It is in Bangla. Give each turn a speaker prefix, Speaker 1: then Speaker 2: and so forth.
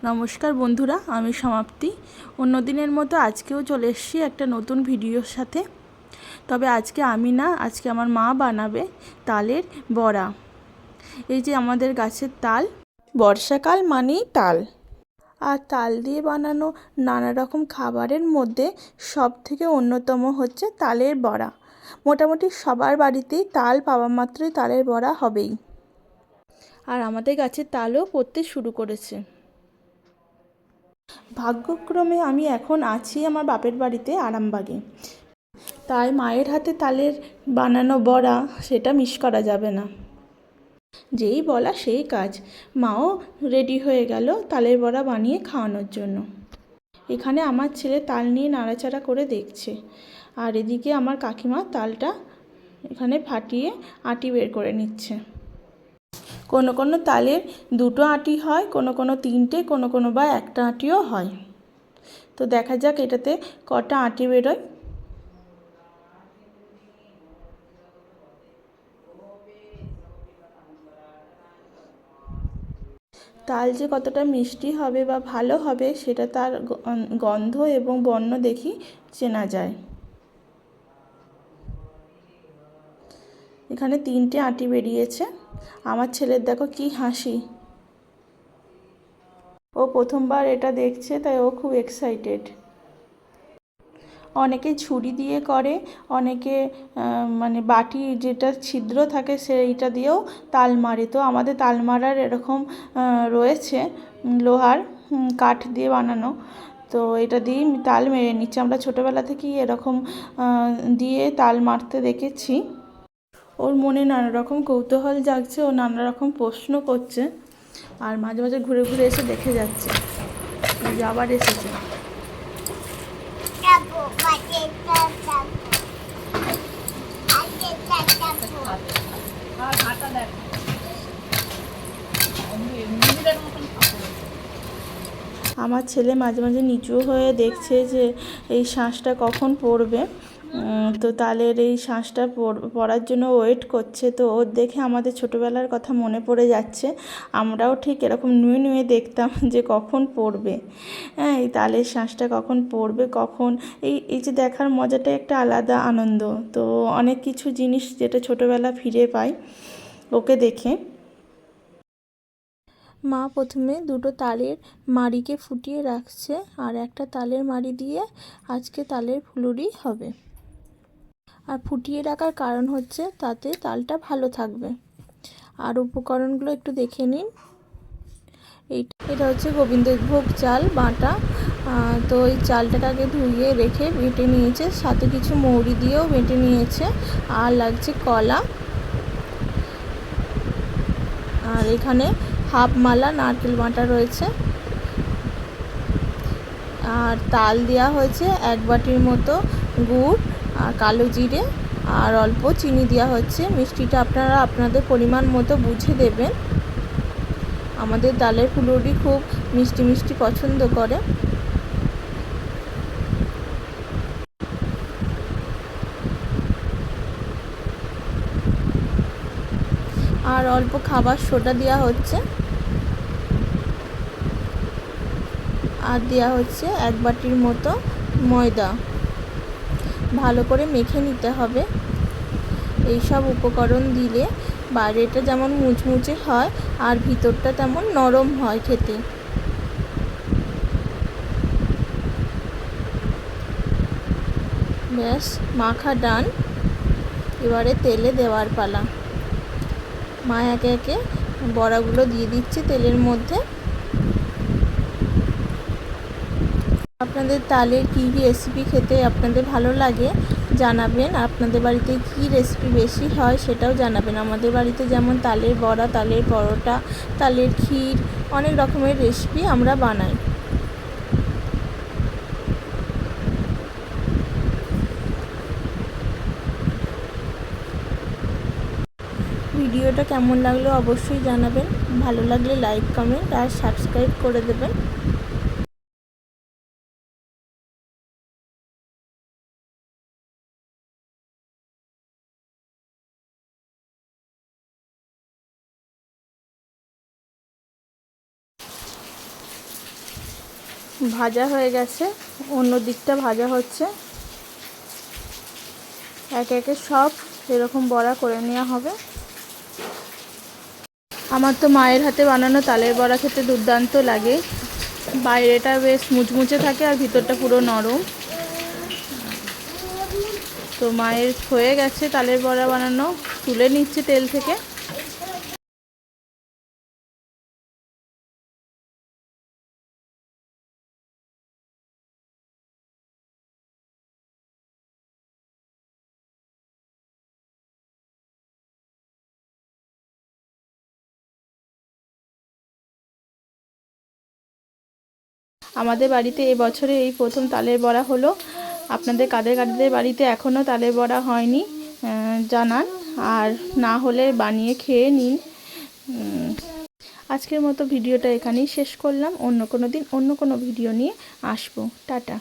Speaker 1: নমস্কার বন্ধুরা, আমি সমাপ্তি। অন্য দিনের মতো আজকেও চলে এসেছি একটা নতুন ভিডিওর সাথে। তবে আজকে আমি না, আজকে আমার মা বানাবে তালের বড়া। এই যে আমাদের গাছের তাল, বর্ষাকাল মানেই তাল। আর তাল দিয়ে বানানো নানা রকম খাবারের মধ্যে সব থেকে অন্যতম হচ্ছে তালের বড়া। মোটামুটি সবার বাড়িতেই তাল পাওয়া মাত্রই তালের বড়া হবেই। আর আমাদের গাছের তালও পড়তে শুরু করেছে। ভাগ্যক্রমে আমি এখন আছি আমার বাপের বাড়িতে আরামবাগে, তাই মায়ের হাতে তালের বানানো বড়া সেটা মিস করা যাবে না। যেই বলা সেই কাজ, মাও রেডি হয়ে গেল তালের বড়া বানিয়ে খাওয়ানোর জন্য। এখানে আমার ছেলে তাল নিয়ে নাড়াচাড়া করে দেখছে, আর এদিকে আমার কাকিমা তালটা এখানে ফাটিয়ে আটি বের করে নিচ্ছে। কোনো কোনো তালের দুটো আটি হয়, কোনো কোনো তিনটে, কোনো কোনো বা একটা আটিও হয়। তো দেখা যাক এটাতে কটা আটি বেরোয়। তাল যে কতটা মিষ্টি হবে বা ভালো হবে সেটা তার গন্ধ এবং বর্ণ দেখি চেনা যায়। এখানে তিনটে আটি বেরিয়েছে। আমার ছেলের দেখো কি হাসি, ও প্রথমবার এটা দেখছে তাই ও খুব এক্সাইটেড। অনেকে ছুরি দিয়ে করে, অনেকে মানে বাটি যেটা ছিদ্র থাকে সেইটা দিয়েও তাল মারে। তো আমাদের তাল মারার এরকম রয়েছে লোহার কাঠ দিয়ে বানানো, তো এটা দিয়েই তাল মেরে নিচ্ছে। আমরা ছোটোবেলা থেকেই এরকম দিয়ে তাল মারতে দেখেছি। ওর মনে নানা রকম কৌতূহল জাগছে, ও নানা রকম প্রশ্ন করছে, আর মাঝে মাঝে ঘুরে ঘুরে এসে দেখে যাচ্ছে। আবার এসেছে। আমার ছেলে মাঝে মাঝে নিচু হয়ে দেখছে যে এই শাঁসটা কখন পড়বে। তো তালের এই শাঁসটা পড়ার জন্য ওয়েট করছে। তো ওর দেখে আমাদের ছোটোবেলার কথা মনে পড়ে যাচ্ছে। আমরাও ঠিক এরকম নুয়ে নুয়ে দেখতাম যে কখন পড়বে, হ্যাঁ, এই তালের শাঁসটা কখন পড়বে, কখন এই যে দেখার মজাটা একটা আলাদা আনন্দ। তো অনেক কিছু জিনিস যেটা ছোটোবেলা ফিরে পাই ওকে দেখে। মা প্রথমে দুটো তালের মাড়িকে ফুটিয়ে রাখছে, আর একটা তালের মাড়ি দিয়ে আজকে তালের ফুলুরি হবে। আর ফুটিয়ে রাখার কারণ হচ্ছে তাতে তালটা ভালো থাকবে। আর উপকরণগুলো একটু দেখে নিন। এটা হচ্ছে গোবিন্দভোগ চাল বাটা। তো এই চালটাকে আগে ধুয়ে রেখে বেটে নিয়েছে, সাথে কিছু মৌরি দিয়েও বেটে নিয়েছে। আর লাগছে কলা, আর এখানে হাফ মালা নারকেল বাটা রয়েছে। আর তাল দেওয়া হয়েছে এক বাটির মতো, গুড় আর কালো জিরে আর অল্প চিনি দেওয়া হচ্ছে। মিষ্টিটা আপনারা আপনাদের পরিমাণ মতো বুঝে দেবেন। আমাদের তালের ফুলুরি খুব মিষ্টি মিষ্টি পছন্দ করে। আর অল্প খাবার সোডা দেওয়া হচ্ছে, আর দেওয়া হচ্ছে এক বাটির মতো ময়দা। ভালো করে মেখে নিতে হবে। এই সব উপকরণ দিলে বাইরেটা যেমন মুচমুচে হয় আর ভিতরটা তেমন নরম হয় খেতে। ব্যাস, মাখা ডান। এবারে তেলে দেওয়ার পালা। মা একে একে বড়াগুলো দিয়ে দিচ্ছে তেলের মধ্যে। আপনাদের তালের কী রেসিপি খেতে আপনাদের ভালো লাগে জানাবেন। আপনাদের বাড়িতে কী রেসিপি বেশি হয় সেটাও জানাবেন। আমাদের বাড়িতে যেমন তালের বড়া, তালের পরোটা, তালের ক্ষীর, অনেক রকমের রেসিপি আমরা বানাই। ভিডিওটা কেমন লাগলো অবশ্যই জানাবেন। ভালো লাগলে লাইক, কমেন্ট আর সাবস্ক্রাইব করে দেবেন। ভাজা হয়ে গেছে, অন্য দিকটা ভাজা হচ্ছে। একে একে সব এরকম বড়া করে নেওয়া হবে। আমার তো মায়ের হাতে বানানো তালের বড়া খেতে দুর্দান্ত লাগে। বাইরেটা বেশ মুচমুচে থাকে আর ভিতরটা পুরো নরম। তো মায়ের হয়ে গেছে তালের বড়া বানানো, তুলে নিচ্ছে তেল থেকে। আমাদের বাড়িতে এবছরে এই প্রথম তালের বড়া হলো। আপনাদের কাদের কাদের বাড়িতে এখনও তালের বড়া হয়নি জানান, আর না হলে বানিয়ে খেয়ে নিন। আজকের মতো ভিডিওটা এখানেই শেষ করলাম। অন্য কোনো দিন অন্য কোনো ভিডিও নিয়ে আসবো। টাটা।